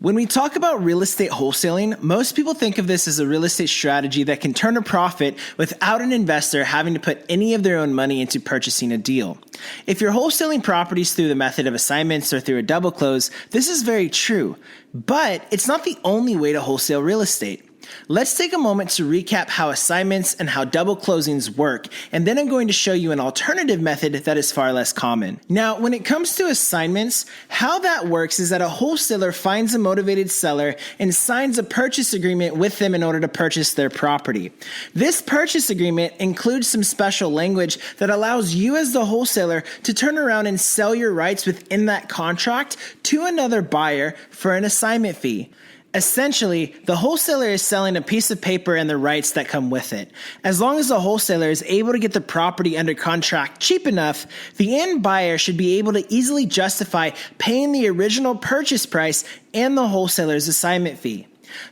When we talk about real estate wholesaling, most people think of this as a real estate strategy that can turn a profit without an investor having to put any of their own money into purchasing a deal. If you're wholesaling properties through the method of assignments or through a double close, this is very true, but it's not the only way to wholesale real estate. Let's take a moment to recap how assignments and how double closings work, and then I'm going to show you an alternative method that is far less common. Now, when it comes to assignments, how that works is that a wholesaler finds a motivated seller and signs a purchase agreement with them in order to purchase their property. This purchase agreement includes some special language that allows you as the wholesaler to turn around and sell your rights within that contract to another buyer for an assignment fee. Essentially, the wholesaler is selling a piece of paper and the rights that come with it. As long as the wholesaler is able to get the property under contract cheap enough, the end buyer should be able to easily justify paying the original purchase price and the wholesaler's assignment fee.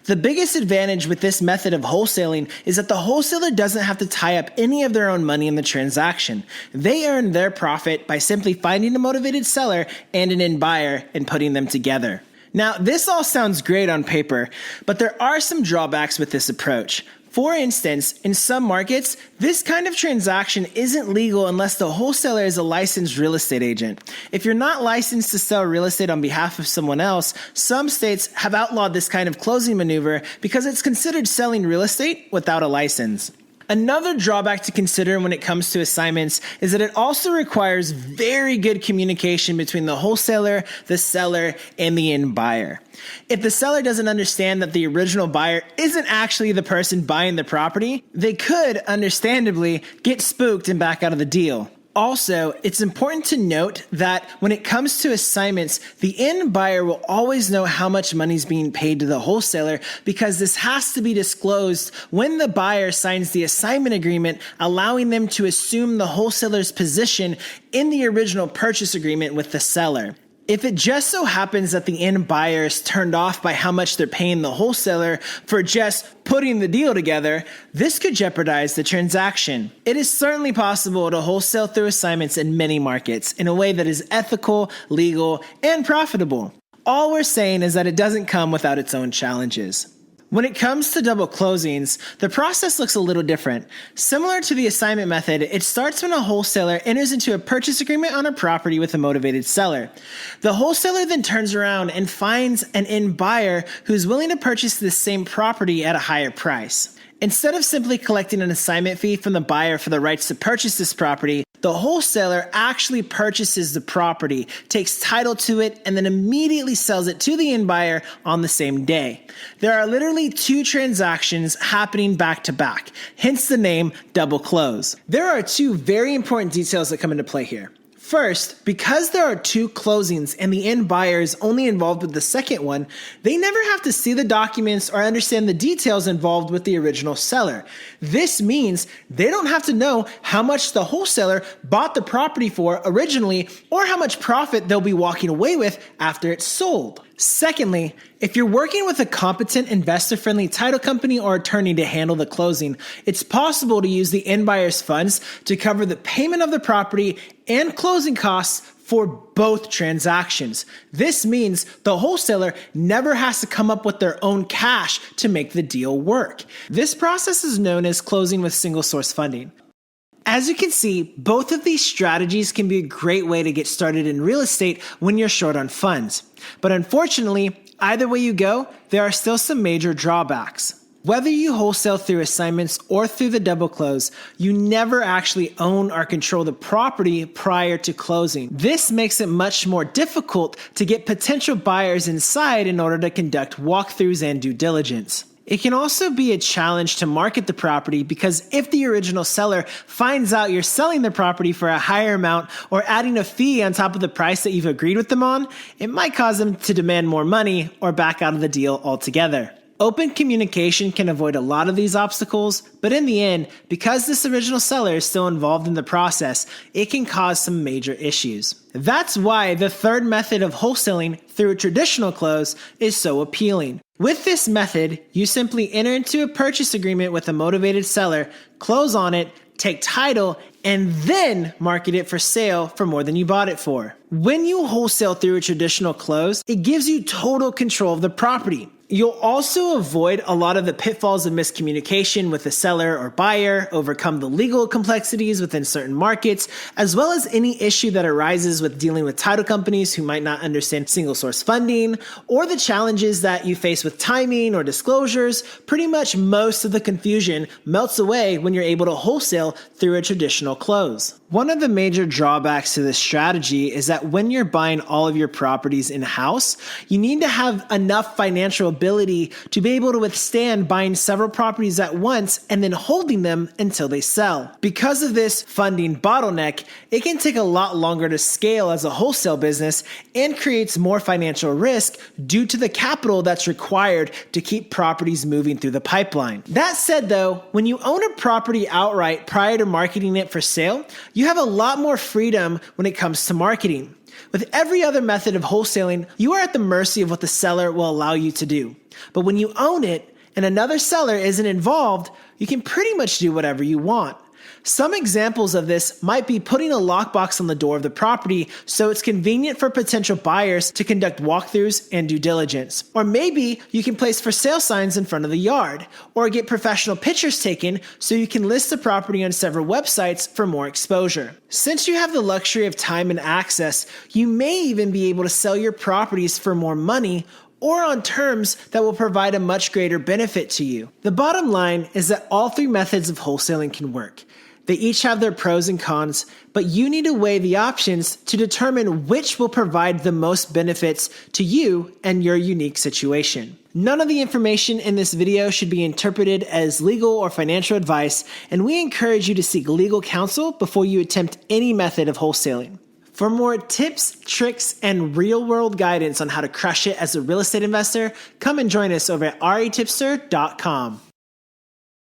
The biggest advantage with this method of wholesaling is that the wholesaler doesn't have to tie up any of their own money in the transaction. They earn their profit by simply finding a motivated seller and an end buyer and putting them together. Now, this all sounds great on paper, but there are some drawbacks with this approach. For instance, in some markets, this kind of transaction isn't legal unless the wholesaler is a licensed real estate agent. If you're not licensed to sell real estate on behalf of someone else, some states have outlawed this kind of closing maneuver because it's considered selling real estate without a license. Another drawback to consider when it comes to assignments is that it also requires very good communication between the wholesaler, the seller, and the end buyer. If the seller doesn't understand that the original buyer isn't actually the person buying the property, they could, understandably, get spooked and back out of the deal. Also, it's important to note that when it comes to assignments, the end buyer will always know how much money is being paid to the wholesaler because this has to be disclosed when the buyer signs the assignment agreement, allowing them to assume the wholesaler's position in the original purchase agreement with the seller. If it just so happens that the end buyer is turned off by how much they're paying the wholesaler for just putting the deal together, this could jeopardize the transaction. It is certainly possible to wholesale through assignments in many markets in a way that is ethical, legal, and profitable. All we're saying is that it doesn't come without its own challenges. When it comes to double closings, the process looks a little different. Similar to the assignment method, it starts when a wholesaler enters into a purchase agreement on a property with a motivated seller. The wholesaler then turns around and finds an end buyer who's willing to purchase the same property at a higher price. Instead of simply collecting an assignment fee from the buyer for the rights to purchase this property, the wholesaler actually purchases the property, takes title to it, and then immediately sells it to the end buyer on the same day. There are literally two transactions happening back to back, hence the name double close. There are two very important details that come into play here. First, because there are two closings and the end buyer is only involved with the second one, they never have to see the documents or understand the details involved with the original seller. This means they don't have to know how much the wholesaler bought the property for originally or how much profit they'll be walking away with after it's sold. Secondly, if you're working with a competent investor-friendly title company or attorney to handle the closing, it's possible to use the end buyer's funds to cover the payment of the property and closing costs for both transactions. This means the wholesaler never has to come up with their own cash to make the deal work. This process is known as closing with single source funding. As you can see, both of these strategies can be a great way to get started in real estate when you're short on funds. But unfortunately, either way you go, there are still some major drawbacks. Whether you wholesale through assignments or through the double close, you never actually own or control the property prior to closing. This makes it much more difficult to get potential buyers inside in order to conduct walkthroughs and due diligence. It can also be a challenge to market the property because if the original seller finds out you're selling the property for a higher amount or adding a fee on top of the price that you've agreed with them on, it might cause them to demand more money or back out of the deal altogether. Open communication can avoid a lot of these obstacles, but in the end, because this original seller is still involved in the process, it can cause some major issues. That's why the third method of wholesaling through a traditional close is so appealing. With this method, you simply enter into a purchase agreement with a motivated seller, close on it, take title, and then market it for sale for more than you bought it for. When you wholesale through a traditional close, it gives you total control of the property. You'll also avoid a lot of the pitfalls of miscommunication with the seller or buyer, overcome the legal complexities within certain markets, as well as any issue that arises with dealing with title companies who might not understand single source funding, or the challenges that you face with timing or disclosures. Pretty much most of the confusion melts away when you're able to wholesale through a traditional close. One of the major drawbacks to this strategy is that when you're buying all of your properties in-house, you need to have enough financial ability to be able to withstand buying several properties at once and then holding them until they sell. Because of this funding bottleneck, it can take a lot longer to scale as a wholesale business and creates more financial risk due to the capital that's required to keep properties moving through the pipeline. That said though, when you own a property outright prior to marketing it for sale, you have a lot more freedom when it comes to marketing. With every other method of wholesaling, you are at the mercy of what the seller will allow you to do. But when you own it and another seller isn't involved, you can pretty much do whatever you want. Some examples of this might be putting a lockbox on the door of the property so it's convenient for potential buyers to conduct walkthroughs and due diligence. Or maybe you can place for sale signs in front of the yard, or get professional pictures taken so you can list the property on several websites for more exposure. Since you have the luxury of time and access, you may even be able to sell your properties for more money or on terms that will provide a much greater benefit to you. The bottom line is that all three methods of wholesaling can work. They each have their pros and cons, but you need to weigh the options to determine which will provide the most benefits to you and your unique situation. None of the information in this video should be interpreted as legal or financial advice, and we encourage you to seek legal counsel before you attempt any method of wholesaling. For more tips, tricks, and real-world guidance on how to crush it as a real estate investor, come and join us over at retipster.com.